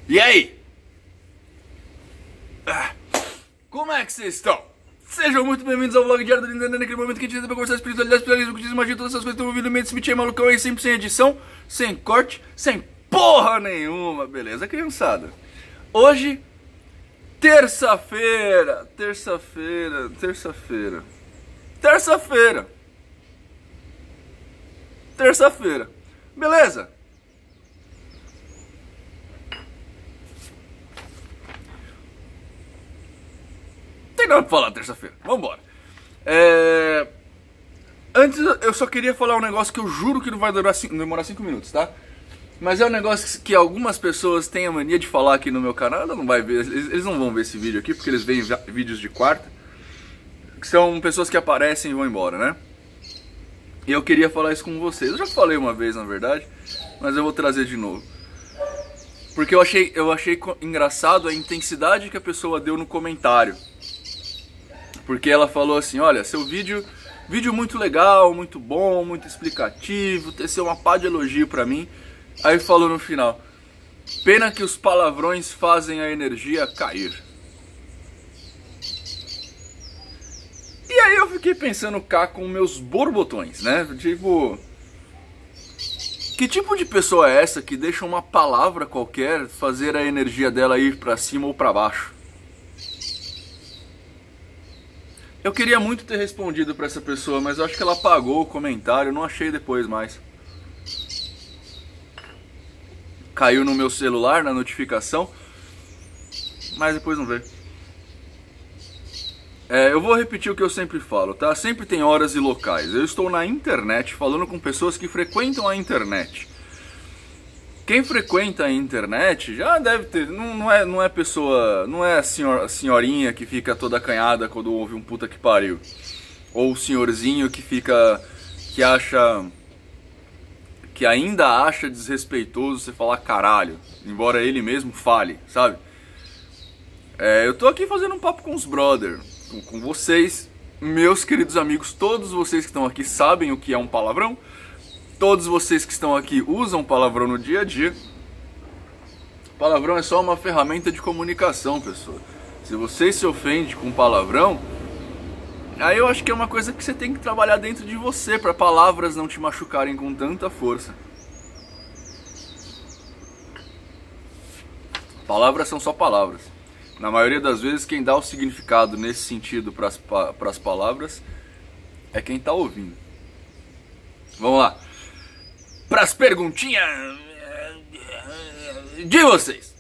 E aí? Como é que vocês estão? Sejam muito bem-vindos ao vlog diário do Nintendo, naquele momento que a gente tenta conversar espiritualidade, espiritualismo, cultismo, magia, todas essas coisas que estão ouvindo, meio Smith aí, malucão aí, sempre sem edição, sem corte, sem porra nenhuma, beleza, criançada? Hoje, terça-feira, beleza? Tem nada pra falar terça-feira, vambora. Antes eu só queria falar um negócio que eu juro que não vai demorar 5 minutos, tá? Mas é um negócio que algumas pessoas têm a mania de falar aqui no meu canal. Ela não vai ver, eles não vão ver esse vídeo aqui porque eles veem vídeos de quarta, que são pessoas que aparecem e vão embora, né? E eu queria falar isso com vocês. Eu já falei uma vez, na verdade, mas eu vou trazer de novo. Porque eu achei engraçado a intensidade que a pessoa deu no comentário. Porque ela falou assim, olha, seu vídeo muito legal, muito bom, muito explicativo, teceu uma pá de elogio pra mim. Aí falou no final, pena que os palavrões fazem a energia cair. E aí eu fiquei pensando cá com meus borbotões, né? Tipo, que tipo de pessoa é essa que deixa uma palavra qualquer fazer a energia dela ir pra cima ou pra baixo? Eu queria muito ter respondido pra essa pessoa, mas eu acho que ela apagou o comentário, não achei depois mais. Caiu no meu celular, na notificação, mas depois não veio. Eu vou repetir o que eu sempre falo, tá? Sempre tem horas e locais. Eu estou na internet falando com pessoas que frequentam a internet. Quem frequenta a internet já deve ter, não é pessoa, não é a senhorinha que fica toda acanhada quando ouve um puta que pariu. Ou o senhorzinho que ainda acha desrespeitoso você falar caralho, embora ele mesmo fale, sabe? Eu tô aqui fazendo um papo com os brother, com vocês, meus queridos amigos, todos vocês que estão aqui sabem o que é um palavrão. Todos vocês que estão aqui usam palavrão no dia a dia. Palavrão é só uma ferramenta de comunicação, pessoal. Se você se ofende com palavrão, aí eu acho que é uma coisa que você tem que trabalhar dentro de você, para palavras não te machucarem com tanta força. Palavras são só palavras. Na maioria das vezes quem dá o significado nesse sentido para as palavras é quem está ouvindo. Vamos lá. Para as perguntinhas de vocês.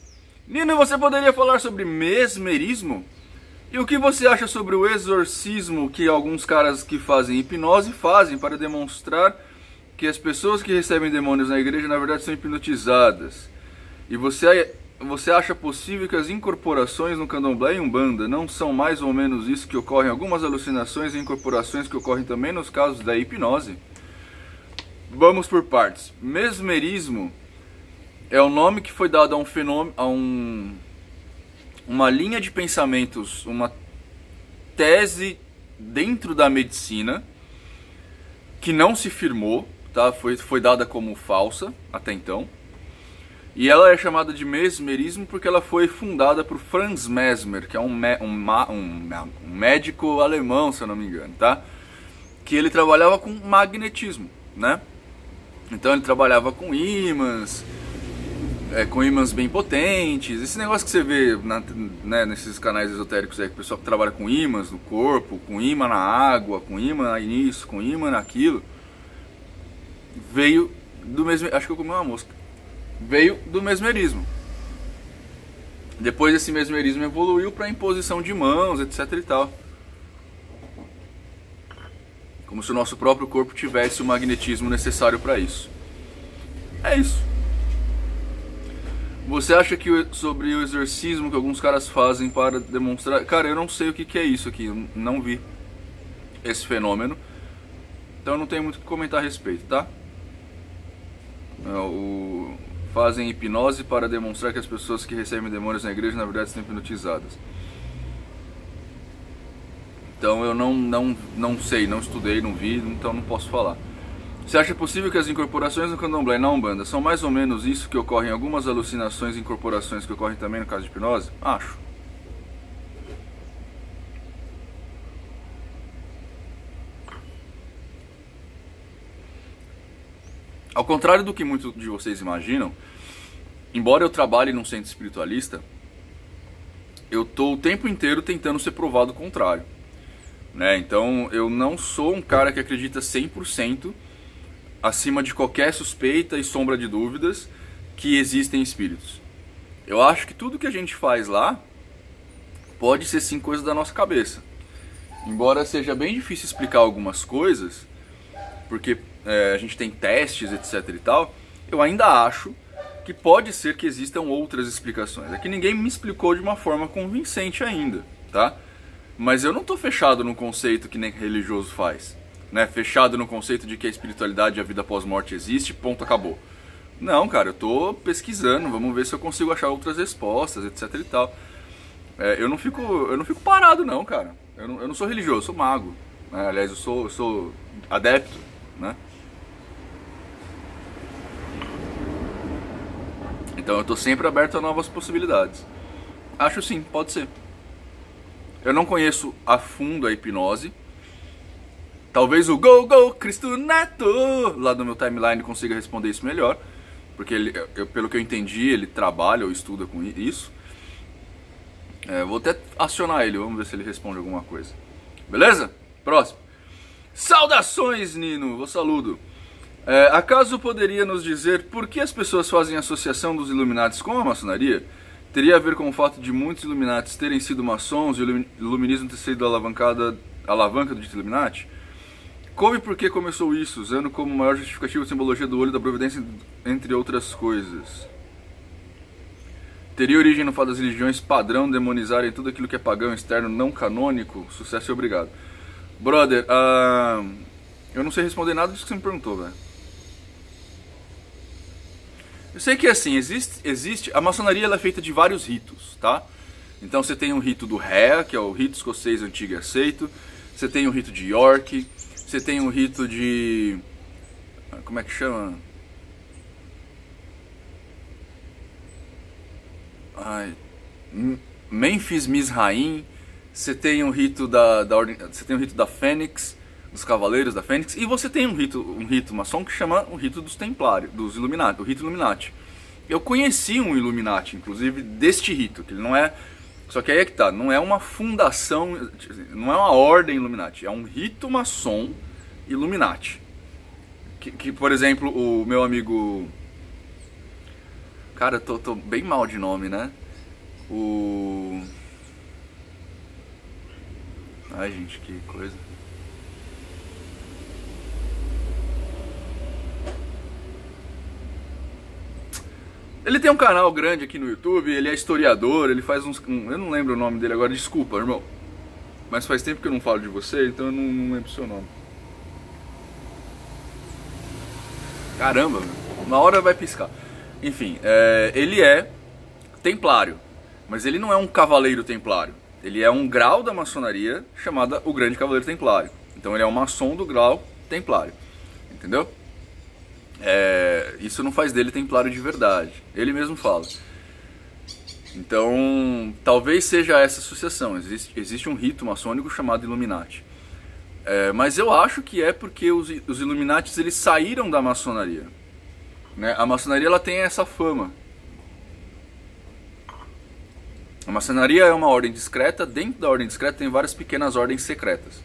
Nino, você poderia falar sobre mesmerismo? E o que você acha sobre o exorcismo que alguns caras que fazem hipnose fazem para demonstrar que as pessoas que recebem demônios na igreja na verdade são hipnotizadas? E você acha possível que as incorporações no candomblé e umbanda não são mais ou menos isso, que ocorrem algumas alucinações e incorporações que ocorrem também nos casos da hipnose? Vamos por partes. Mesmerismo é o nome que foi dado a um fenômeno, uma linha de pensamentos, uma tese dentro da medicina que não se firmou, tá? Foi dada como falsa até então. E ela é chamada de mesmerismo porque ela foi fundada por Franz Mesmer, que é um médico alemão, se eu não me engano, tá? Que ele trabalhava com magnetismo, né? Então ele trabalhava com ímãs bem potentes. Esse negócio que você vê nesses canais esotéricos aí, que o pessoal que trabalha com ímãs no corpo, com ímã na água, com ímã nisso, com ímã naquilo, veio do mesmo. Acho que eu comi uma mosca. Veio do mesmerismo. Depois esse mesmerismo evoluiu para imposição de mãos, etc e tal. Como se o nosso próprio corpo tivesse o magnetismo necessário para isso. É isso. Você acha que sobre o exorcismo que alguns caras fazem para demonstrar... Cara, eu não sei o que é isso aqui. Eu não vi esse fenômeno. Então eu não tenho muito o que comentar a respeito, tá? Fazem hipnose para demonstrar que as pessoas que recebem demônios na igreja na verdade estão hipnotizadas. Então eu não sei, não estudei, não vi, então não posso falar. Você acha possível que as incorporações no candomblé e na Umbanda são mais ou menos isso que ocorre em algumas alucinações e incorporações que ocorrem também no caso de hipnose? Acho. Ao contrário do que muitos de vocês imaginam, embora eu trabalhe num centro espiritualista, eu estou o tempo inteiro tentando ser provado o contrário. Né? Então eu não sou um cara que acredita 100% acima de qualquer suspeita e sombra de dúvidas que existem espíritos. Eu acho que tudo que a gente faz lá pode ser sim coisa da nossa cabeça. Embora seja bem difícil explicar algumas coisas, porque a gente tem testes, etc e tal, eu ainda acho que pode ser que existam outras explicações. É que ninguém me explicou de uma forma convincente ainda, tá? Mas eu não estou fechado no conceito que nem religioso faz, né? Fechado no conceito de que a espiritualidade e a vida pós-morte existe, ponto, acabou. Não, cara, eu estou pesquisando, vamos ver se eu consigo achar outras respostas, etc e tal. Eu não fico parado não, cara. Eu não sou religioso, eu sou mago. Né? Aliás, eu sou adepto, né? Então eu estou sempre aberto a novas possibilidades. Acho sim, pode ser. Eu não conheço a fundo a hipnose. Talvez o Go Cristo Neto lá do meu timeline consiga responder isso melhor. Porque pelo que eu entendi, ele trabalha ou estuda com isso. Vou até acionar ele, vamos ver se ele responde alguma coisa. Beleza? Próximo. Saudações, Nino, vou saludo. Acaso poderia nos dizer por que as pessoas fazem associação dos Illuminatis com a maçonaria? Teria a ver com o fato de muitos Illuminatis terem sido maçons e o iluminismo ter sido a alavanca do dito Illuminati? Como e por que começou isso, usando como maior justificativa a simbologia do olho da providência, entre outras coisas? Teria origem no fato das religiões padrão demonizarem tudo aquilo que é pagão, externo, não canônico? Sucesso e obrigado. Brother, eu não sei responder nada disso que você me perguntou, velho. Eu sei que assim, existe a maçonaria ela é feita de vários ritos, tá? Então você tem o rito do Ré, que é o rito escocês antigo e aceito. Você tem o rito de York. Você tem o rito de... como é que chama? Memphis Mizraim. Você tem o rito da ordem, você tem o rito da Fênix, dos Cavaleiros da Fênix, e você tem um rito maçom que chama o rito dos Templários, dos Illuminati, o rito Illuminati. Eu conheci um Illuminati, inclusive, deste rito, que ele não é... Só que aí é que tá, não é uma fundação, não é uma ordem Illuminati, é um rito maçom Illuminati. Que por exemplo, o meu amigo... Cara, eu tô bem mal de nome, né? Ai, gente, que coisa. Ele tem um canal grande aqui no YouTube, ele é historiador, ele faz uns... eu não lembro o nome dele agora, desculpa, irmão. Mas faz tempo que eu não falo de você, então eu não lembro o seu nome. Caramba, uma hora vai piscar. Enfim, ele é templário, mas ele não é um cavaleiro templário. Ele é um grau da maçonaria chamada o Grande Cavaleiro Templário. Então ele é um maçom do grau templário, entendeu? Isso não faz dele templário de verdade. Ele mesmo fala. Então, talvez seja essa associação. Existe um rito maçônico chamado Illuminati. Mas eu acho que é porque os Illuminatis eles saíram da maçonaria. Né? A maçonaria ela tem essa fama. A maçonaria é uma ordem discreta. Dentro da ordem discreta tem várias pequenas ordens secretas.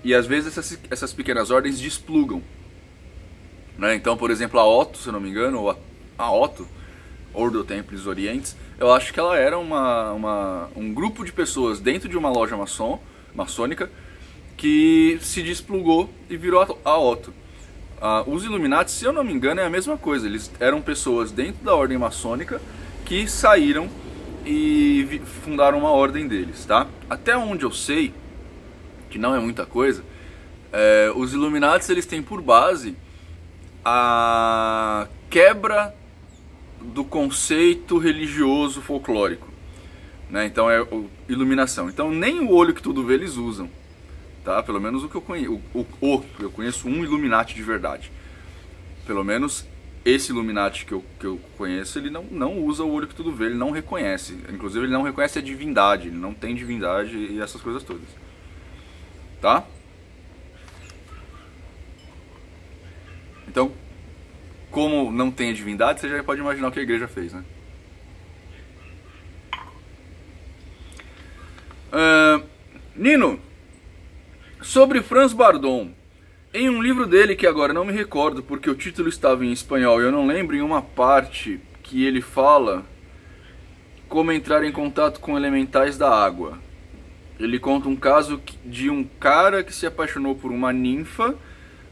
E às vezes essas pequenas ordens desplugam. Né? Então, por exemplo, a Otto, se eu não me engano, ou a Otto, Ordo Templis Orientes, eu acho que ela era um grupo de pessoas dentro de uma loja maçônica que se desplugou e virou a Otto. Os Illuminati, se eu não me engano, é a mesma coisa. Eles eram pessoas dentro da ordem maçônica que saíram e fundaram uma ordem deles, tá? Até onde eu sei, que não é muita coisa, os Illuminati eles têm por base a quebra do conceito religioso folclórico, né? Então é iluminação. Então nem o olho que tudo vê eles usam, tá? Pelo menos o que eu conheço. Eu conheço um Illuminati de verdade. Pelo menos esse Illuminati que eu conheço, ele não usa o olho que tudo vê, ele não reconhece. Inclusive ele não reconhece a divindade, ele não tem divindade e essas coisas todas. Tá? Então, como não tem a divindade, você já pode imaginar o que a igreja fez, né? Nino, sobre Franz Bardon, em um livro dele que agora não me recordo porque o título estava em espanhol e eu não lembro, em uma parte que ele fala como entrar em contato com elementais da água. Ele conta um caso de um cara que se apaixonou por uma ninfa,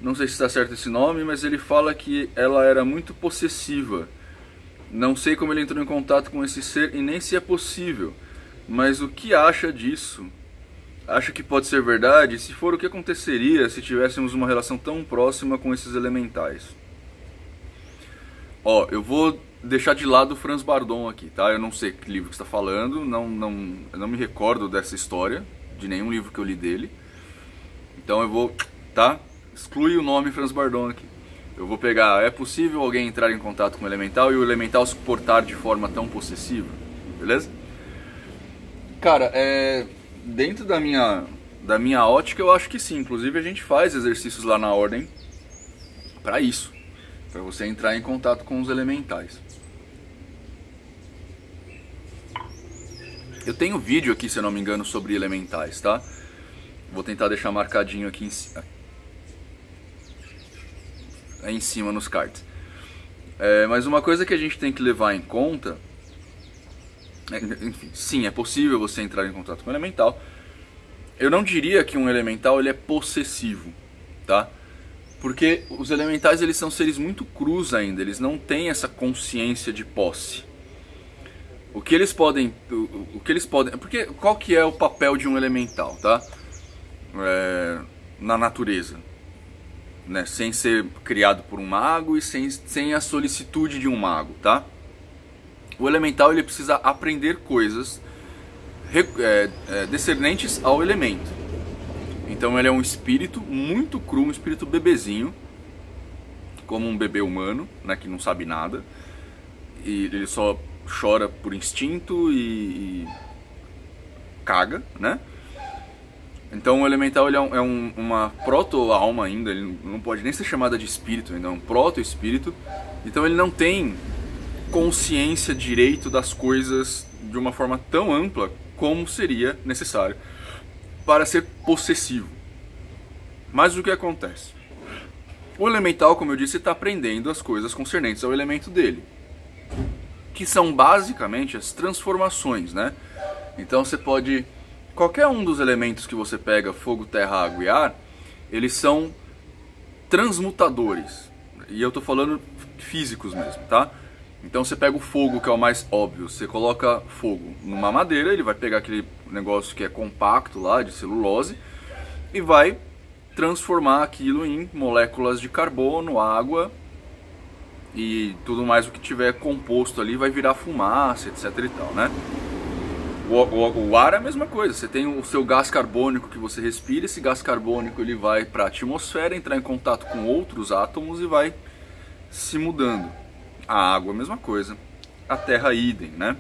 não sei se está certo esse nome, mas ele fala que ela era muito possessiva. Não sei como ele entrou em contato com esse ser e nem se é possível. Mas o que acha disso? Acha que pode ser verdade? Se for, o que aconteceria se tivéssemos uma relação tão próxima com esses elementais? Ó, eu vou deixar de lado o Franz Bardon aqui, tá? Eu não sei que livro que você está falando, eu não me recordo dessa história, de nenhum livro que eu li dele. Então eu vou, tá? Exclui o nome Franz Bardon aqui. Eu vou pegar, é possível alguém entrar em contato com o elemental e o elemental se portar de forma tão possessiva? Beleza? Cara, dentro da minha ótica eu acho que sim. Inclusive a gente faz exercícios lá na ordem para isso, para você entrar em contato com os elementais. Eu tenho vídeo aqui, se eu não me engano, sobre elementais, tá? Vou tentar deixar marcadinho aqui em cima nos cards. Mas uma coisa que a gente tem que levar em conta, enfim, sim, é possível você entrar em contato com o elemental. Eu não diria que um elemental ele é possessivo, tá? Porque os elementais eles são seres muito crus ainda, eles não têm essa consciência de posse. O que eles podem, porque qual que é o papel de um elemental, tá? Na natureza, né? Sem ser criado por um mago e sem a solicitude de um mago, tá? O elemental ele precisa aprender coisas discernentes ao elemento. Então ele é um espírito muito cru, um espírito bebezinho, como um bebê humano, né, que não sabe nada, e ele só chora por instinto e caga, né? Então o elemental ele é uma proto-alma ainda, ele não pode nem ser chamada de espírito, ainda é um proto-espírito. Então ele não tem consciência direito das coisas de uma forma tão ampla como seria necessário para ser possessivo. Mas o que acontece? O elemental, como eu disse, está aprendendo as coisas concernentes ao elemento dele, que são basicamente as transformações, né? Então você pode... Qualquer um dos elementos que você pega, fogo, terra, água e ar, eles são transmutadores. E eu tô falando físicos mesmo, tá? Então você pega o fogo, que é o mais óbvio, você coloca fogo numa madeira, ele vai pegar aquele negócio que é compacto lá, de celulose, e vai transformar aquilo em moléculas de carbono, água e tudo mais o que tiver composto ali vai virar fumaça, etc e tal, né? O ar é a mesma coisa, você tem o seu gás carbônico que você respira, esse gás carbônico ele vai para a atmosfera, entrar em contato com outros átomos e vai se mudando. A água é a mesma coisa, a terra idem, né?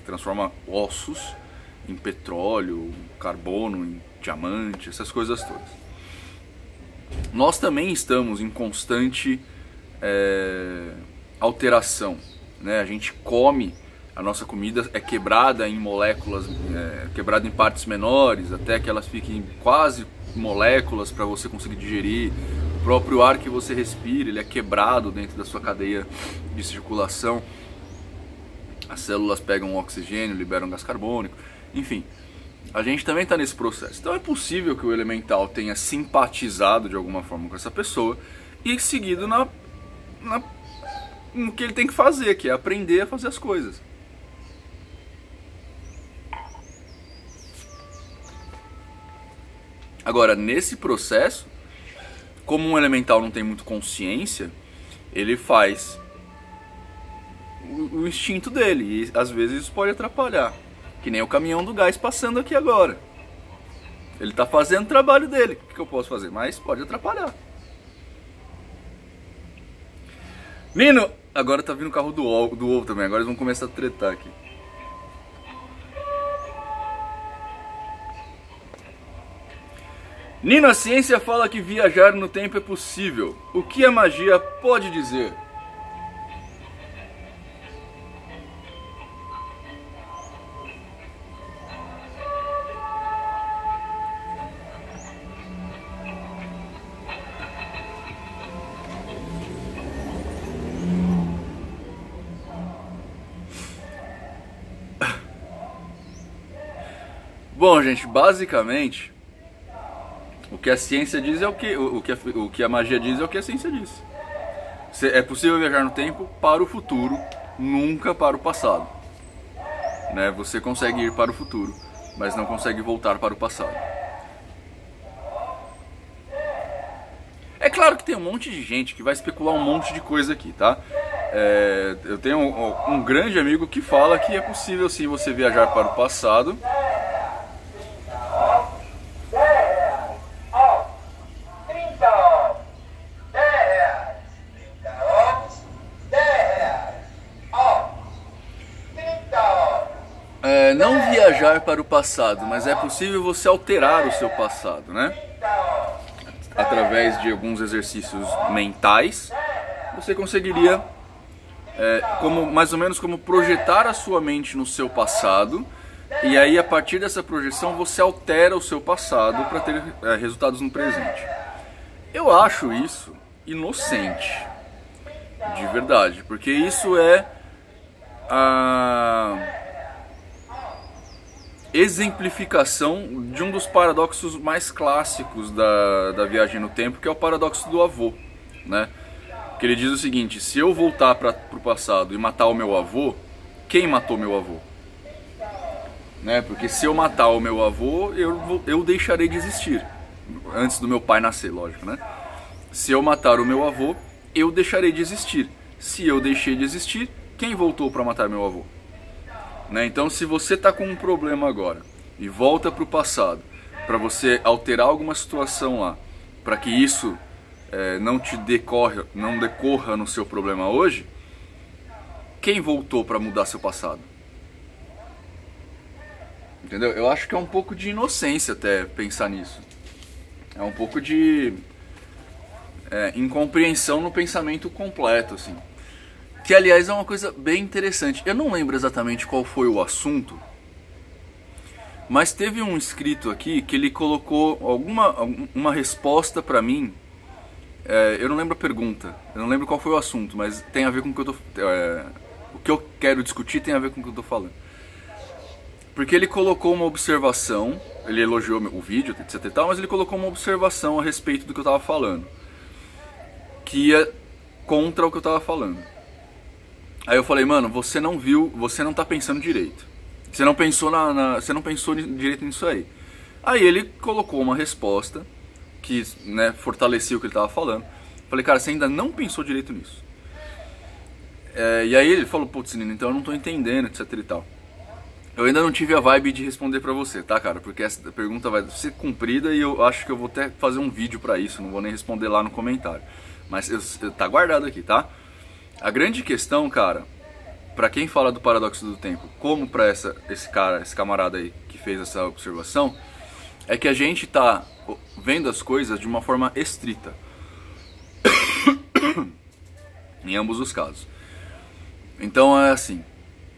Transforma ossos em petróleo, carbono em diamante, essas coisas todas. Nós também estamos em constante alteração, né? A gente come, a nossa comida é quebrada em moléculas, quebrada em partes menores, até que elas fiquem quase moléculas para você conseguir digerir. O próprio ar que você respira, ele é quebrado dentro da sua cadeia de circulação. As células pegam oxigênio, liberam gás carbônico, enfim. A gente também está nesse processo. Então é possível que o elemental tenha simpatizado de alguma forma com essa pessoa e seguido no que ele tem que fazer, que é aprender a fazer as coisas. Agora, nesse processo, como um elemental não tem muito consciência, ele faz o instinto dele e às vezes isso pode atrapalhar. Que nem o caminhão do gás passando aqui agora. Ele tá fazendo o trabalho dele. O que eu posso fazer? Mas pode atrapalhar. Nino! Agora tá vindo o carro do ovo também. Agora eles vão começar a tretar aqui. Nino, a ciência fala que viajar no tempo é possível. O que a magia pode dizer? Bom, gente, basicamente, o que a ciência diz é o que a magia diz é o que a ciência diz. É possível viajar no tempo para o futuro, nunca para o passado. Né? Você consegue ir para o futuro, mas não consegue voltar para o passado. É claro que tem um monte de gente que vai especular um monte de coisa aqui, tá? Eu tenho um grande amigo que fala que é possível sim você viajar para o passado. Não viajar para o passado, mas é possível você alterar o seu passado, né? Através de alguns exercícios mentais, você conseguiria, mais ou menos como projetar a sua mente no seu passado, e aí a partir dessa projeção você altera o seu passado para ter resultados no presente. Eu acho isso inocente, de verdade, porque isso é a exemplificação de um dos paradoxos mais clássicos da viagem no tempo, que é o paradoxo do avô, né? Que ele diz o seguinte: se eu voltar para o passado e matar o meu avô, quem matou meu avô? Né? Porque se eu matar o meu avô, eu deixarei de existir, antes do meu pai nascer, lógico, né? Se eu matar o meu avô, eu deixarei de existir. Se eu deixei de existir, quem voltou para matar meu avô? Né? Então, se você está com um problema agora e volta para o passado para você alterar alguma situação lá, para que isso não decorra no seu problema hoje, quem voltou para mudar seu passado? Entendeu? Eu acho que é um pouco de inocência até pensar nisso. É um pouco de incompreensão no pensamento completo, assim. Que, aliás, é uma coisa bem interessante. Eu não lembro exatamente qual foi o assunto, mas teve um inscrito aqui que ele colocou uma resposta pra mim. Eu não lembro a pergunta, eu não lembro qual foi o assunto, mas tem a ver com o que eu tô... o que eu quero discutir tem a ver com o que eu tô falando. Porque ele colocou uma observação, ele elogiou o vídeo, etc e tal, mas ele colocou uma observação a respeito do que eu tava falando, que ia contra o que eu tava falando. Aí eu falei: mano, você não viu, você não tá pensando direito. Você não pensou você não pensou direito nisso aí. Aí ele colocou uma resposta que, né, fortaleceu o que ele tava falando. Falei: cara, você ainda não pensou direito nisso. E aí ele falou: putz, Nino, então eu não tô entendendo, etc e tal. Eu ainda não tive a vibe de responder pra você, tá, cara? Porque essa pergunta vai ser comprida e eu acho que eu vou até fazer um vídeo pra isso. Não vou nem responder lá no comentário. Mas tá guardado aqui, tá? A grande questão, cara, pra quem fala do paradoxo do tempo, como pra esse camarada aí que fez essa observação, é que a gente tá vendo as coisas de uma forma estrita. Em ambos os casos. Então é assim.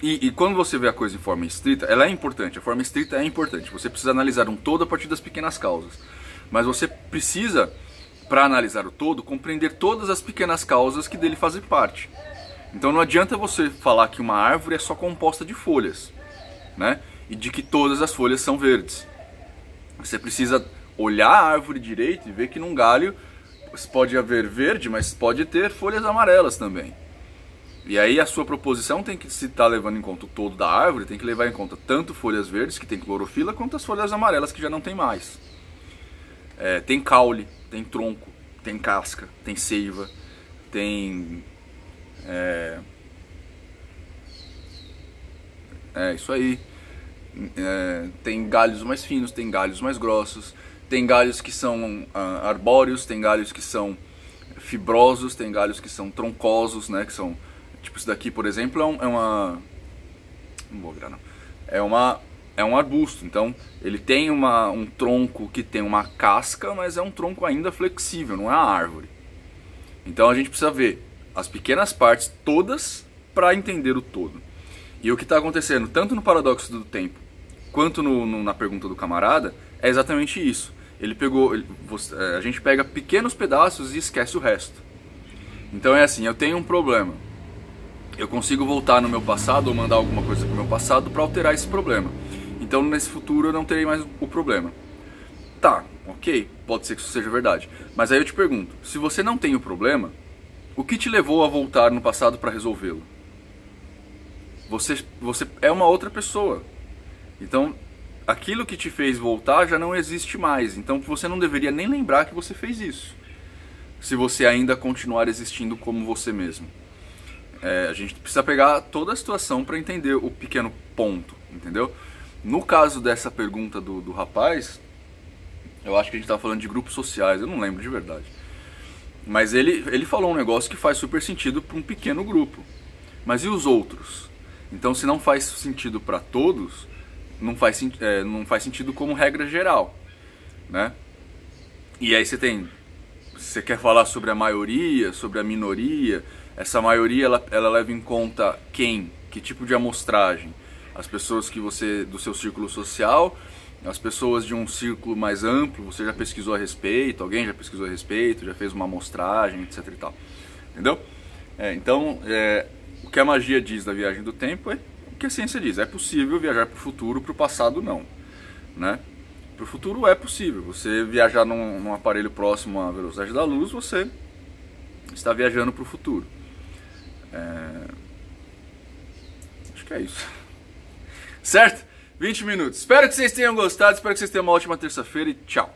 E quando você vê a coisa em forma estrita, ela é importante. A forma estrita é importante. Você precisa analisar um todo a partir das pequenas causas. Mas você precisa, para analisar o todo, compreender todas as pequenas causas que dele fazem parte. Então não adianta você falar que uma árvore é só composta de folhas, né? E de que todas as folhas são verdes. Você precisa olhar a árvore direito e ver que num galho pode haver verde, mas pode ter folhas amarelas também. E aí a sua proposição tem que, se está levando em conta o todo da árvore, tem que levar em conta tanto folhas verdes, que tem clorofila, quanto as folhas amarelas, que já não tem mais. Tem caule, tem tronco, tem casca, tem seiva, tem... isso aí. Tem galhos mais finos, tem galhos mais grossos, tem galhos que são arbóreos, tem galhos que são fibrosos, tem galhos que são troncosos, né? Que são, tipo, isso daqui, por exemplo, não vou virar, não. É um arbusto, então ele tem um tronco que tem uma casca, mas é um tronco ainda flexível, não é uma árvore. Então a gente precisa ver as pequenas partes todas para entender o todo. E o que está acontecendo, tanto no paradoxo do tempo, quanto na pergunta do camarada, é exatamente isso. Ele pegou, a gente pega pequenos pedaços e esquece o resto. Então é assim, eu tenho um problema. Eu consigo voltar no meu passado ou mandar alguma coisa para o meu passado para alterar esse problema. Então nesse futuro eu não terei mais o problema. Tá, ok, pode ser que isso seja verdade. Mas aí eu te pergunto, se você não tem o problema, o que te levou a voltar no passado para resolvê-lo? Você é uma outra pessoa. Então, aquilo que te fez voltar já não existe mais. Então você não deveria nem lembrar que você fez isso, se você ainda continuar existindo como você mesmo. A gente precisa pegar toda a situação para entender o pequeno ponto, entendeu? No caso dessa pergunta do rapaz, eu acho que a gente estava falando de grupos sociais, eu não lembro de verdade. Mas ele falou um negócio que faz super sentido para um pequeno grupo. Mas e os outros? Então, se não faz sentido para todos, não faz sentido como regra geral, né? E aí você quer falar sobre a maioria, sobre a minoria. Essa maioria ela leva em conta quem? Que tipo de amostragem? As pessoas do seu círculo social, as pessoas de um círculo mais amplo, você já pesquisou a respeito, alguém já pesquisou a respeito, já fez uma amostragem, etc e tal. Entendeu? Então, o que a magia diz da viagem do tempo é o que a ciência diz. É possível viajar para o futuro, para o passado não, né? Para o futuro é possível. Você viajar num aparelho próximo à velocidade da luz, você está viajando para o futuro. Acho que é isso. Certo? 20 minutos. Espero que vocês tenham gostado, espero que vocês tenham uma ótima terça-feira e tchau.